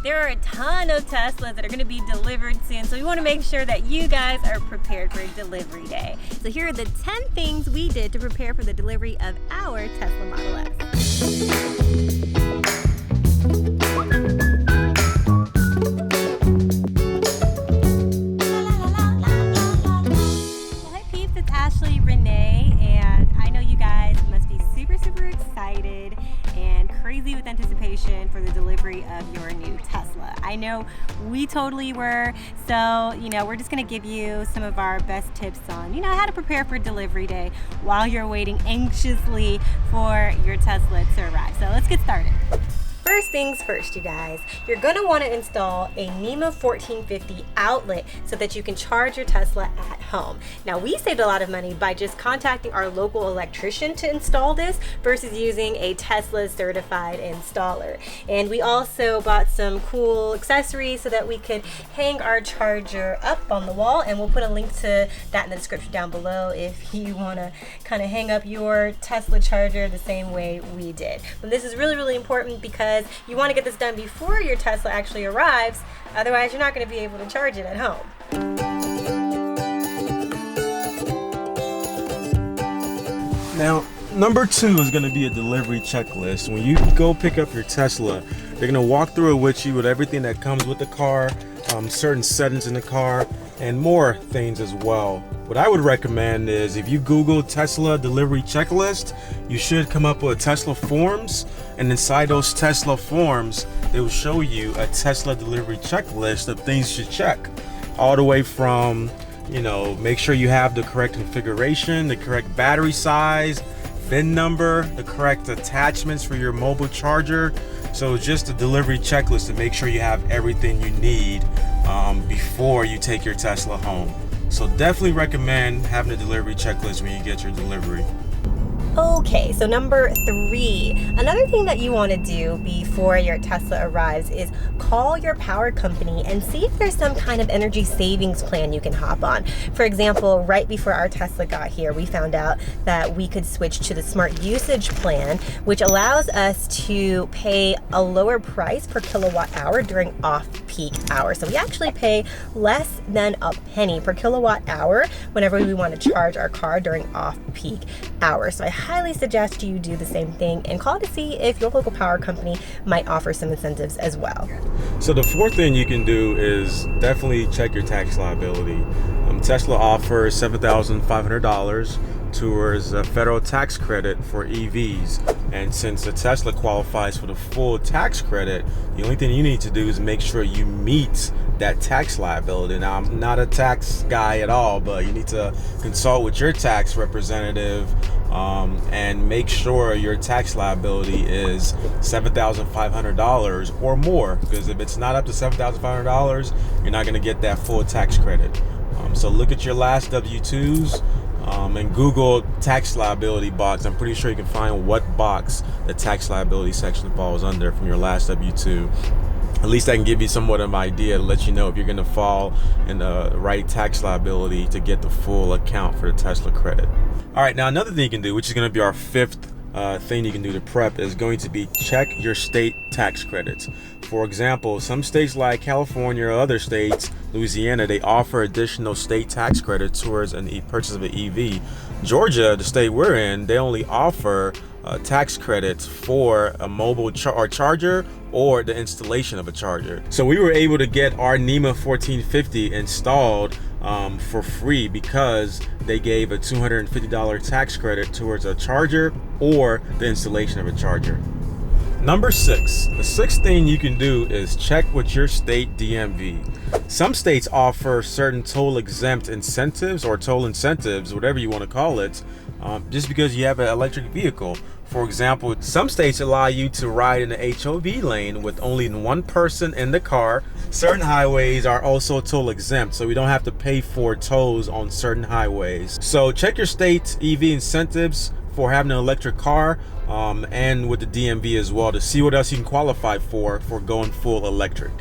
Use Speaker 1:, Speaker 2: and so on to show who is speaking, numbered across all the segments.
Speaker 1: There are a ton of Teslas that are going to be delivered soon, so we want to make sure that you guys are prepared for delivery day. So here are the 10 things we did to prepare for the delivery of our Tesla Model S. Renne, and I know you guys must be super excited and crazy with anticipation for the delivery of your new Tesla. I know we totally were, so we're just going to give you some of our best tips on how to prepare for delivery day while you're waiting anxiously for your Tesla to arrive. So let's get started. First things first, you guys, you're going to want to install a NEMA 1450 outlet so that you can charge your Tesla at home. Now, we saved a lot of money by just contacting our local electrician to install this versus using a Tesla certified installer. And we also bought some cool accessories so that we could hang our charger up on the wall, and we'll put a link to that in the description down below if you want to kind of hang up your Tesla charger the same way we did. But this is really important because you want to get this done before your Tesla actually arrives, otherwise you're not going to be able to charge it at home.
Speaker 2: Now, number 2 is going to be a delivery checklist. When you go pick up your Tesla, they're going to walk through it with you with everything that comes with the car, certain settings in the car, and more things as well. What I would recommend is if you Google Tesla delivery checklist, you should come up with Tesla forms, and inside those Tesla forms, they will show you a Tesla delivery checklist of things you should check, all the way from make sure you have the correct configuration, the correct battery size, VIN number, the correct attachments for your mobile charger. So just a delivery checklist to make sure you have everything you need before you take your Tesla home. So definitely recommend having a delivery checklist when you get your delivery.
Speaker 1: Okay, so number 3, another thing that you want to do before your Tesla arrives is call your power company and see if there's some kind of energy savings plan you can hop on. For example, right before our Tesla got here, we found out that we could switch to the smart usage plan, which allows us to pay a lower price per kilowatt hour during off-peak hours. So we actually pay less than a penny per kilowatt hour whenever we want to charge our car during off-peak hours. So I highly suggest you do the same thing and call to see if your local power company might offer some incentives as well.
Speaker 2: So the 4th thing you can do is definitely check your tax liability. Tesla offers $7,500 towards a federal tax credit for EVs, and since the Tesla qualifies for the full tax credit, the only thing you need to do is make sure you meet that tax liability. Now, I'm not a tax guy at all, but you need to consult with your tax representative and make sure your tax liability is $7,500 or more, because if it's not up to $7,500, you're not going to get that full tax credit. So look at your last W-2s and Google tax liability box. I'm pretty sure you can find what box the tax liability section falls under from your last W-2. At least I can give you somewhat of an idea to let you know if you're going to fall in the right tax liability to get the full account for the Tesla credit. All right, now another thing you can do, which is going to be our 5th thing you can do to prep, is going to be check your state tax credits. For example, some states like California or other states, Louisiana, they offer additional state tax credits towards a purchase of an EV. Georgia, the state we're in, they only offer tax credits for a mobile charger or the installation of a charger. So we were able to get our NEMA 1450 installed for free because they gave a $250 tax credit towards a charger or the installation of a charger. Number 6, the 6th thing you can do is check with your state DMV. Some states offer certain toll exempt incentives or toll incentives, whatever you want to call it, just because you have an electric vehicle. For example, some states allow you to ride in the HOV lane with only one person in the car. Certain highways are also toll exempt, so we don't have to pay for tolls on certain highways. So check your state's EV incentives for having an electric car, and with the DMV as well, to see what else you can qualify for going full electric.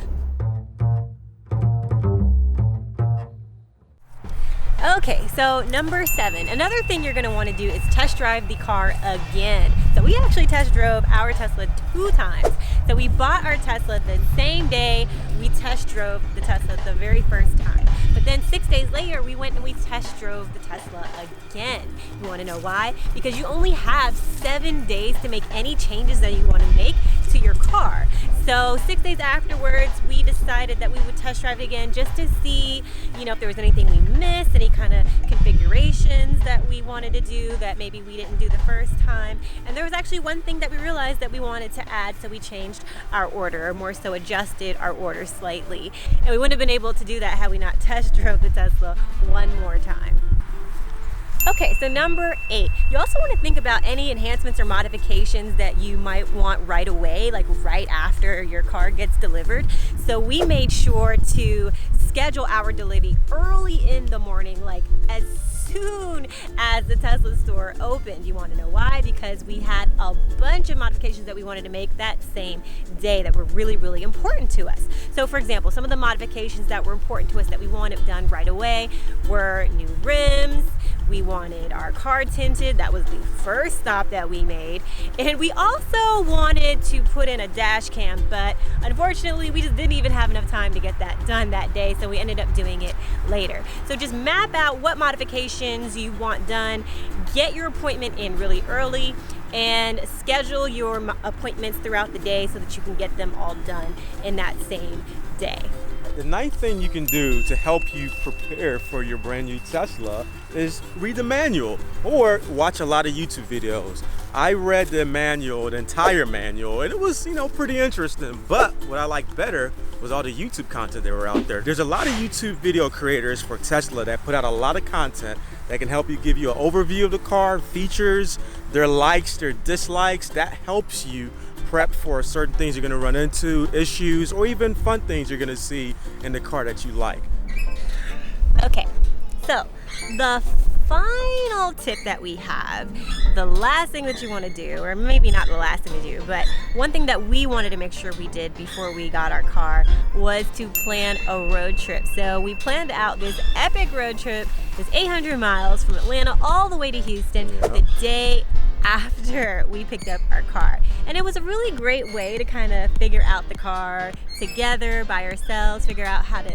Speaker 1: Okay, so number 7, another thing you're going to want to do is test drive the car again. So we actually test drove our Tesla 2 times. So we bought our Tesla the same day we test drove the Tesla the very first time. But then 6 days later, we went and we test drove the Tesla again. You want to know why? Because you only have 7 days to make any changes that you want to make to your car. So 6 days afterwards, we decided that we would test drive it again just to see, if there was anything we missed, any kind of configurations that we wanted to do that maybe we didn't do the first time. And there was actually one thing that we realized that we wanted to add, so we changed our order, or more so adjusted our order slightly. And we wouldn't have been able to do that had we not test drove the Tesla one more time. Okay, so number 8, you also want to think about any enhancements or modifications that you might want right away, like right after your car gets delivered. So we made sure to schedule our delivery early in the morning, like as soon as the Tesla store opened. You want to know why? Because we had a bunch of modifications that we wanted to make that same day that were really, really important to us. So for example, some of the modifications that were important to us that we wanted done right away were new rims. We wanted our car tinted. That was the first stop that we made. And we also wanted to put in a dash cam, but unfortunately we just didn't even have enough time to get that done that day, so we ended up doing it later. So just map out what modifications you want done, get your appointment in really early, and schedule your appointments throughout the day so that you can get them all done in that same day.
Speaker 2: The ninth thing you can do to help you prepare for your brand new Tesla is read the manual or watch a lot of YouTube videos. I read the manual, the entire manual, and it was, pretty interesting. But what I liked better was all the YouTube content that were out there. There's a lot of YouTube video creators for Tesla that put out a lot of content that can help you, give you an overview of the car, features, their likes, their dislikes. That helps you prep for certain things you're going to run into, issues, or even fun things you're going to see in the car that you like.
Speaker 1: Okay, so the final tip that we have, the last thing that you want to do, or maybe not the last thing to do, but one thing that we wanted to make sure we did before we got our car was to plan a road trip. So we planned out this epic road trip, this 800 miles from Atlanta all the way to Houston, the day after we picked up our car. And it was a really great way to kind of figure out the car together by ourselves, figure out how to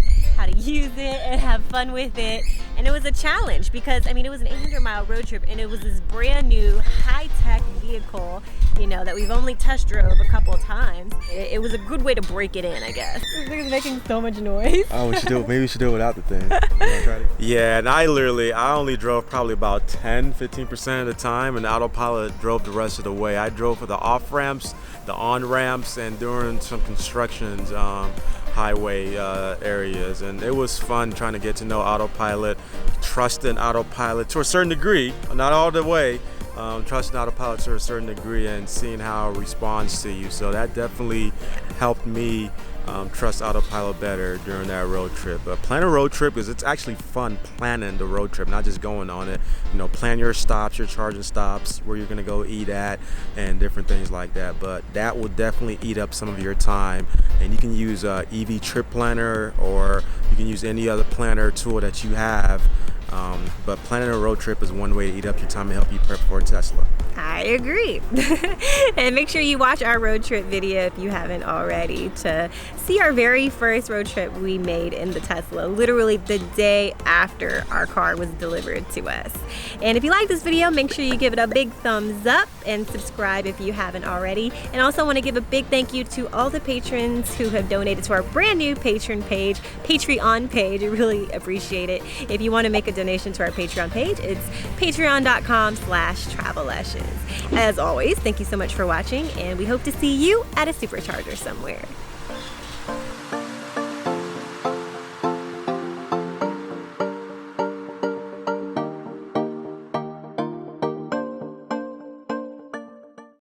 Speaker 1: use it and have fun with it. And it was a challenge because, it was an 800-mile road trip, and it was this brand new high-tech vehicle, that we've only test drove a couple of times. It was a good way to break it in, I guess. This thing is making so much noise.
Speaker 2: Oh, maybe we should do it without the thing. You want to try it? Yeah, and I only drove probably about 10-15% of the time, and autopilot drove the rest of the way. I drove for the off ramps, the on ramps, and during some constructions, highway areas, and it was fun trying to get to know autopilot, trusting autopilot to a certain degree, not all the way, trusting autopilot to a certain degree and seeing how it responds to you. So that definitely helped me trust autopilot better during that road trip. But plan a road trip because it's actually fun planning the road trip, not just going on it. Plan your stops, your charging stops, where you're gonna go eat at, and different things like that. But that will definitely eat up some of your time. And you can use EV Trip Planner, or you can use any other planner tool that you have. But planning a road trip is one way to eat up your time and help you prep for a Tesla.
Speaker 1: I agree. And make sure you watch our road trip video if you haven't already to see our very first road trip we made in the Tesla, literally the day after our car was delivered to us. And if you like this video, make sure you give it a big thumbs up and subscribe if you haven't already. And also want to give a big thank you to all the patrons who have donated to our brand new Patreon page. I really appreciate it. If you want to make a donation to our Patreon page, it's patreon.com/traveleshes. As always, thank you so much for watching, and we hope to see you at a supercharger somewhere.